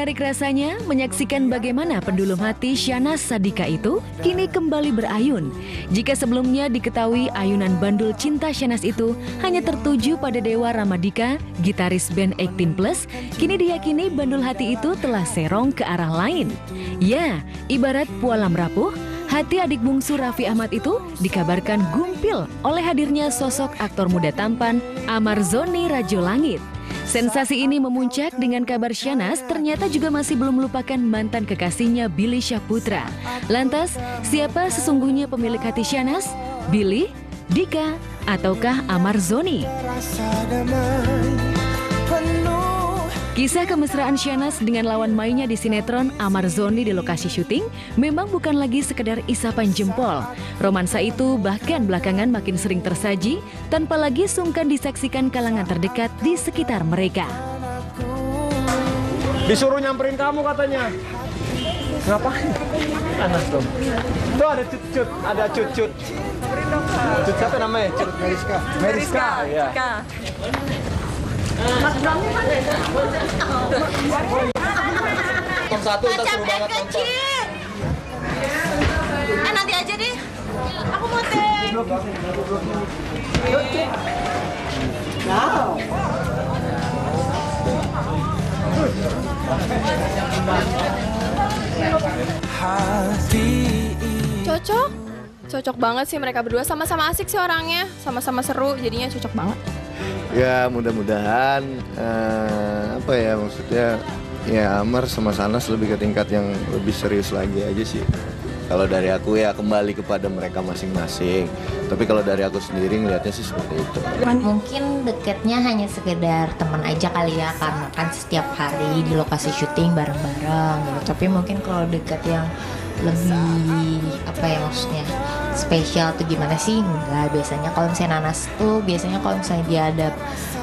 menarik rasanya menyaksikan bagaimana pendulum hati Syahnaz Sadiqah itu kini kembali berayun. Jika sebelumnya diketahui ayunan bandul cinta Syahnaz itu hanya tertuju pada Dewa Ramadika, gitaris band 18+, kini diyakini bandul hati itu telah serong ke arah lain. Ya, ibarat pualam rapuh, hati adik bungsu Raffi Ahmad itu dikabarkan gumpil oleh hadirnya sosok aktor muda tampan Amar Zoni Rajo Langit. Sensasi ini memuncak dengan kabar Syahnaz ternyata juga masih belum melupakan mantan kekasihnya Billy Syahputra. Lantas, siapa sesungguhnya pemilik hati Syahnaz? Billy, Dika, ataukah Amar Zoni? Kisah kemesraan Syahnaz dengan lawan mainnya di sinetron Amar Zoni di lokasi syuting memang bukan lagi sekedar isapan jempol. Romansa itu bahkan belakangan makin sering tersaji tanpa lagi sungkan disaksikan kalangan terdekat di sekitar mereka. Disuruh nyamperin kamu katanya. Ngapain? Panas dong. Tuh ada cut-cut, ada cut-cut. Cut siapa namanya? Cut Meriska. Meriska, ya. Mas Bramnya mana? Top 1 udah seru banget nonton. Nanti aja deh. Aku mau teh. Cocok banget sih mereka berdua, sama-sama asik sih orangnya, sama-sama seru, jadinya cocok banget. Ya mudah-mudahan apa ya maksudnya ya Amar sama Syahnaz lebih ke tingkat yang lebih serius lagi aja sih. Kalau dari aku ya kembali kepada mereka masing-masing. Tapi kalau dari aku sendiri ngelihatnya sih seperti itu. Mungkin deketnya hanya sekedar teman aja kali ya, karena kan setiap hari di lokasi syuting bareng-bareng gitu. Tapi mungkin kalau deket yang lebih apa ya maksudnya spesial tuh gimana sih? Enggak, biasanya kalau misalnya Nanas tuh biasanya kalau misalnya dia ada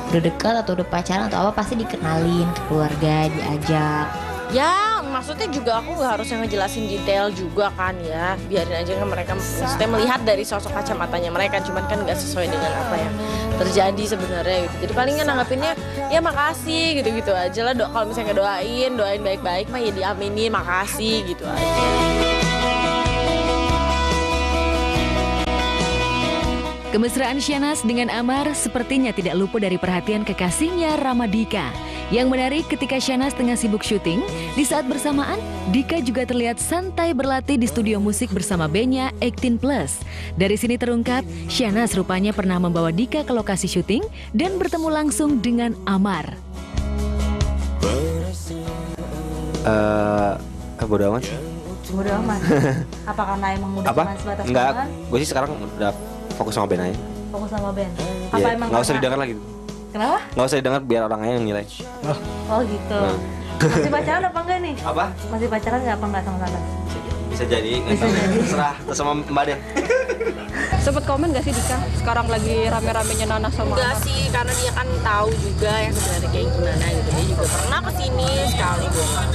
udah dekat atau udah pacaran atau apa pasti dikenalin ke keluarga, diajak. Ya, maksudnya juga aku nggak harus yang ngejelasin detail juga kan ya. Biarin aja kan mereka maksudnya melihat dari sosok kacamatanya mereka, cuman kan nggak sesuai dengan apa yang terjadi sebenarnya gitu. Jadi palingan nanggapinnya ya makasih gitu-gitu aja lah. Kalau misalnya doain baik-baik mah ya diaminin makasih gitu aja. Kemesraan Syahnaz dengan Amar sepertinya tidak luput dari perhatian kekasihnya Ramadika. Yang menarik ketika Syahnaz tengah sibuk syuting, di saat bersamaan Dika juga terlihat santai berlatih di studio musik bersama bandnya 18+. Dari sini terungkap, Syahnaz rupanya pernah membawa Dika ke lokasi syuting dan bertemu langsung dengan Amar. Bodo amat. Bodo amat. Apa karena emang udah cuma sebatas enggak, gue sih sekarang udah fokus sama band aja. Fokus sama band. Apa Ya, emang nggak usah didengar lagi. Kenapa? Nggak usah didengar biar orangnya yang nilai. Oh gitu. Masih pacaran apa enggak nih? Apa? Masih pacaran nggak apa enggak sama Syahnaz? Bisa jadi, nggak tahu. Terserah, sama Mbak deh. Sempet komen gak sih Dika? Sekarang lagi rame-ramenya Nanas sama Amar? Enggak sih, karena dia kan tahu juga yang sebenarnya kayak gimana gitu. Dia juga pernah kesini sekali doang.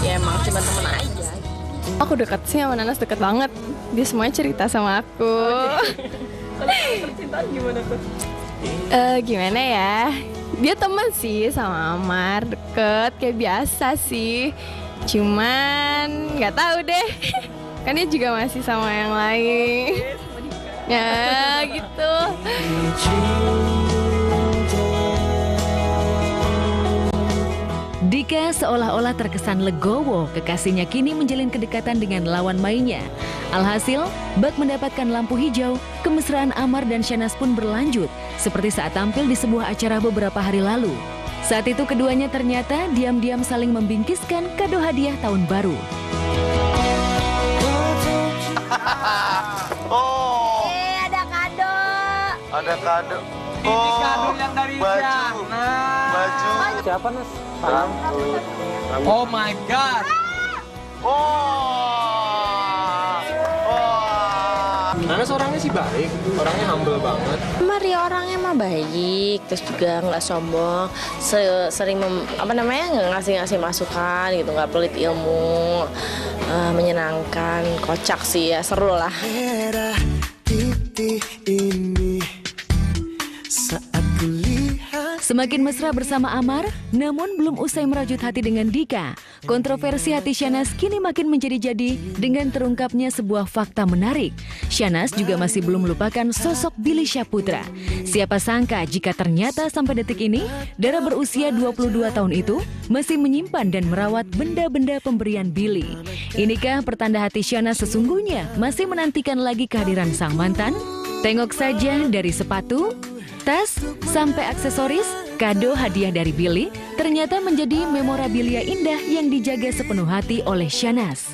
Ya emang cuma temen aja. Aku deket sih sama Nanas, deket banget. Dia semuanya cerita sama aku. Percintaan gimana tuh? Gimana ya? Dia temen sih sama Amar, deket kayak biasa sih. Cuman nggak tahu deh. Kan dia juga masih sama yang lain. Ya gitu. Dika seolah-olah terkesan legowo, kekasihnya kini menjalin kedekatan dengan lawan mainnya. Alhasil, bak mendapatkan lampu hijau, kemesraan Amar dan Syahnaz pun berlanjut, seperti saat tampil di sebuah acara beberapa hari lalu. Saat itu keduanya ternyata diam-diam saling membingkiskan kado hadiah tahun baru. Oh, Ada kado. ada kado. Ini kado yang dari baju. Baju. Siapa Nas? Rambut. Oh my god. Nanas orangnya sih baik, orangnya humble banget. Maria orangnya mah baik, terus juga nggak sombong, sering ngasih masukan gitu, nggak pelit ilmu, menyenangkan, kocak sih ya, seru lah. Semakin mesra bersama Amar, namun belum usai merajut hati dengan Dika. Kontroversi hati Shahnaz kini makin menjadi-jadi dengan terungkapnya sebuah fakta menarik. Shahnaz juga masih belum melupakan sosok Billy Syahputra. Siapa sangka jika ternyata sampai detik ini, Dara berusia 22 tahun itu masih menyimpan dan merawat benda-benda pemberian Billy. Inikah pertanda hati Shahnaz sesungguhnya masih menantikan lagi kehadiran sang mantan? Tengok saja dari sepatu, tas, sampai aksesoris, kado hadiah dari Billy ternyata menjadi memorabilia indah yang dijaga sepenuh hati oleh Shahnaz.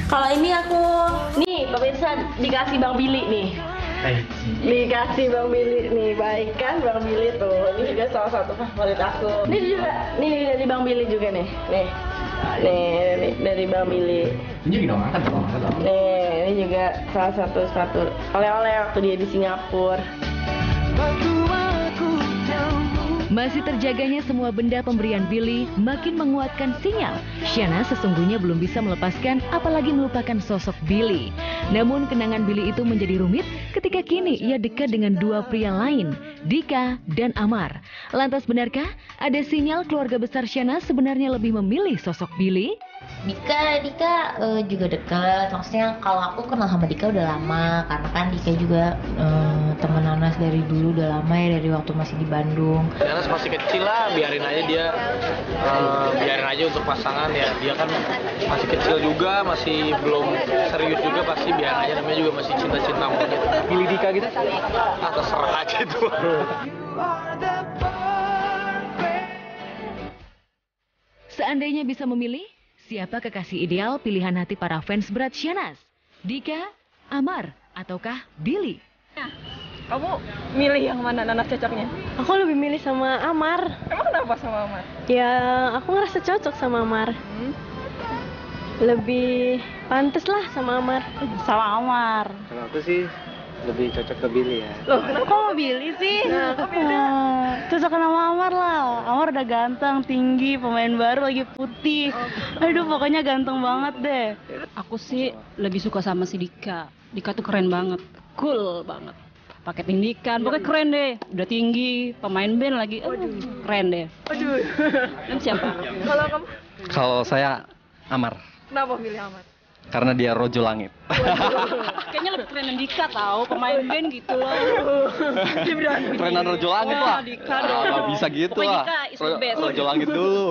Kalau ini aku, nih pemirsa dikasih Bang Billy nih. Dikasih Bang Billy nih, baik kan Bang Billy tuh. Ini juga salah satu favorit aku. Ini juga, nih dari Bang Billy juga nih. Nih dari Bang Billy. Ini juga makan dong. Nih, ini juga salah satu sepatu oleh-oleh waktu dia di Singapura. Masih terjaganya semua benda pemberian Billy makin menguatkan sinyal Shahnaz sesungguhnya belum bisa melepaskan apalagi melupakan sosok Billy. Namun kenangan Billy itu menjadi rumit ketika kini ia dekat dengan dua pria lain, Dika dan Amar. Lantas benarkah ada sinyal keluarga besar Shahnaz sebenarnya lebih memilih sosok Billy? Dika juga dekat. Maksudnya kalau aku kenal sama Dika udah lama, karena kan Dika juga teman Nanas dari dulu, udah lama ya, dari waktu masih di Bandung. Nanas masih kecil lah, biarin aja dia, biarin aja untuk pasangan ya. Dia kan masih kecil juga, masih belum serius juga, pasti biarin aja, namanya juga masih cinta-cinta monyet. Pilih Dika gitu? Ah, terserah aja itu. Seandainya bisa memilih, siapa kekasih ideal pilihan hati para fans berat Shahnaz? Dika, Amar, ataukah Billy? Kamu milih yang mana Nanas cocoknya? Aku lebih milih sama Amar. Emang kenapa sama Amar? Ya, aku ngerasa cocok sama Amar. Lebih pantas lah sama Amar. Sama Amar. Kalau aku sih lebih cocok ke Billy ya. Loh, kenapa kok Billy sih? Kok beda? Cocok sama Amar lah. Amar udah ganteng, tinggi, pemain baru, lagi putih. Aduh, pokoknya ganteng banget deh. Aku sih lebih suka sama si Dika. Dika tuh keren banget, cool banget. Pakai tindikan, pokoknya keren deh. Udah tinggi, pemain band lagi, keren deh. Aduh. Dan siapa? Kalau kamu? Kalau saya Amar, Kenapa milih Amar? karena dia rojo langit. Kayaknya lebih keren dari Dika tau, pemain band gitu loh. Kerenan rojo langit lah. Dika Nah, dong. nggak bisa gitu Pokoknya lah. Dika is the best. Rojo langit dulu.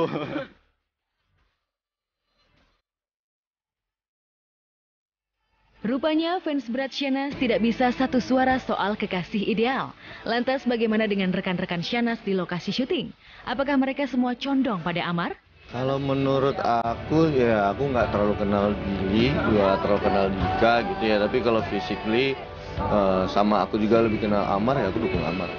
Rupanya fans berat Shahnaz tidak bisa satu suara soal kekasih ideal. Lantas bagaimana dengan rekan-rekan Shahnaz di lokasi syuting? Apakah mereka semua condong pada Amar? Kalau menurut aku ya aku nggak terlalu kenal Billy, juga nggak terlalu kenal Dika gitu ya. Tapi kalau physically sama aku juga lebih kenal Amar, ya aku dukung Amar.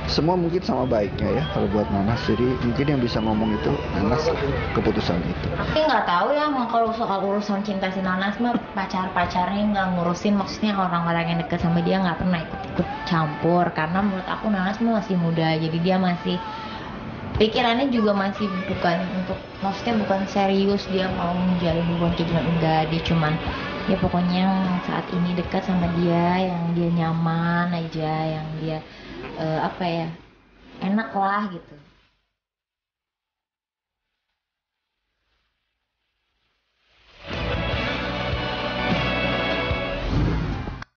Semua mungkin sama baiknya ya kalau buat Nanas. Jadi mungkin yang bisa ngomong itu Nanas lah, keputusan itu. Tapi nggak tahu ya, kalau soal urusan cinta si Nanas mah pacarnya nggak ngurusin. Maksudnya orang-orang yang deket sama dia nggak pernah ikut campur. Karena menurut aku Nanas masih muda, jadi dia masih pikirannya juga masih bukan untuk, maksudnya bukan serius dia mau menjalin hubungan kayak gimana, enggak. Dia cuman ya pokoknya saat ini dekat sama dia, yang dia nyaman aja, yang dia apa ya, enak lah gitu.